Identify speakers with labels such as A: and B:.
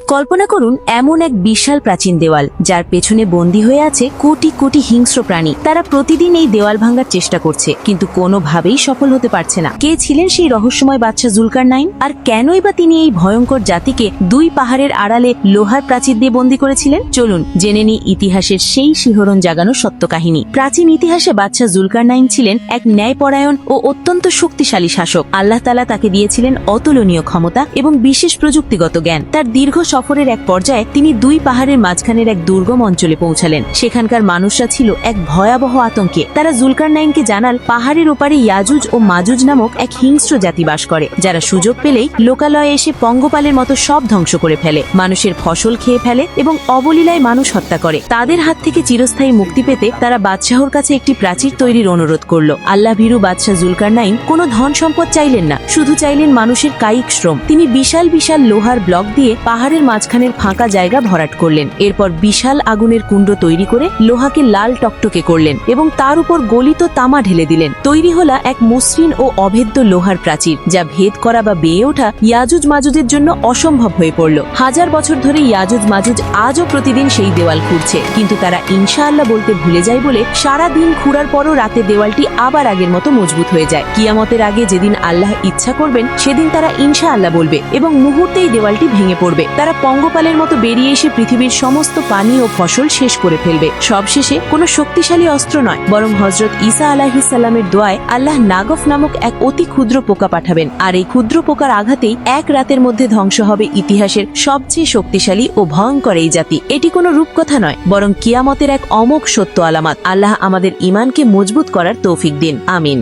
A: কল্পনা করুন এমন এক বিশাল প্রাচীন দেওয়াল যার পেছনে বন্দী হয়ে আছে কোটি কোটি হিংস্র প্রাণী। তারা প্রতিদিন এই দেওয়াল ভাঙার চেষ্টা করছে, কিন্তু কোনোভাবেই সফল হতে পারছে না। কে ছিলেন সেই রহস্যময় বাদশা জুলকারনাইন, আর কেনই বা তিনি এই ভয়ঙ্কর জাতিকে দুই পাহাড়ের আড়ালে লোহার প্রাচীর দিয়ে বন্দী করেছিলেন? চলুন জেনে নিই ইতিহাসের সেই শিহরণ জাগানো সত্য কাহিনী। প্রাচীন ইতিহাসে বাদশা জুলকারনাইন ছিলেন এক ন্যায়পরায়ণ ও অত্যন্ত শক্তিশালী শাসক। আল্লাহ তাআলা তাকে দিয়েছিলেন অতুলনীয় ক্ষমতা এবং বিশেষ প্রযুক্তিগত জ্ঞান। তার দীর্ঘ সফরের এক পর্যায়ে তিনি দুই পাহাড়ের মাঝখানের এক দুর্গম অঞ্চলে পৌঁছালেন। সেখানকার মানুষরা ছিল এক ভয়াবহ আতঙ্কে। তারা জুলকারনাইনকে জানাল পাহাড়ের ওপারে ইয়াজুজ ও মাজুজ নামক এক হিংস্র জাতি বাস করে, যারা সুযোগ পেলেই লোকালয়ে এসে পঙ্গপালের মতো সব ধ্বংস করে ফেলে, মানুষের ফসল খেয়ে ফেলে এবং অবলীলায় মানুষ হত্যা করে। তাদের হাত থেকে চিরস্থায়ী মুক্তি পেতে তারা বাদশাহর কাছে একটি প্রাচীর তৈরির অনুরোধ করল। আল্লাহ ভীরু বাদশাহ জুলকারনাইন কোনো ধন সম্পদ চাইলেন না, শুধু চাইলেন মানুষের কায়িক শ্রম। তিনি বিশাল বিশাল লোহার ব্লক দিয়ে পাহাড়ের মাঝখানের ফাঁকা জায়গা ভরাট করলেন। এরপর বিশাল আগুনের কুণ্ড তৈরি করে লোহাকে লাল টকটকে করলেন এবং তার উপর গলিত তামা ঢেলে দিলেন। তৈরি হলো এক মসৃণ ও অভেদ্য লোহার প্রাচীর, যা ভেদ করা বা বেয়ে ওঠা ইয়াজুজ মাজুজের জন্য অসম্ভব হয়ে পড়ল। হাজার বছর ধরে ইয়াজুজ মাজুজ আজও প্রতিদিন সেই দেওয়াল খুঁড়ছে, কিন্তু তারা ইনশাআল্লাহ বলতে ভুলে যায় বলে সারা দিন খুঁড়ার পরও রাতে দেওয়ালটি আবার আগের মতো মজবুত হয়ে যায়। কিয়ামতের আগে যেদিন আল্লাহ ইচ্ছা করবেন সেদিন তারা ইনশাআল্লাহ বলবে এবং মুহূর্তেই দেওয়ালটি ভেঙে পড়বে। তারা পঙ্গপালের মতো বেরিয়ে এসে পৃথিবীর সমস্ত পানি ও ফসল শেষ করে ফেলবে। সবশেষে কোনো শক্তিশালী অস্ত্র নয়, বরং হযরত ঈসা আলাইহিস সালামের দোয়ায় আল্লাহ নাগফ নামক এক অতি ক্ষুদ্র পোকা পাঠাবেন, আর এই ক্ষুদ্র পোকার আঘাতেই এক রাতের মধ্যে ধ্বংস হবে ইতিহাসের সবচেয়ে শক্তিশালী ও ভয়ঙ্কর এই জাতি। এটি কোনো রূপকথা নয়, বরং কিয়ামতের এক অমোঘ সত্য আলামত। আল্লাহ আমাদের ঈমানকে মজবুত করার তৌফিক দিন। আমিন।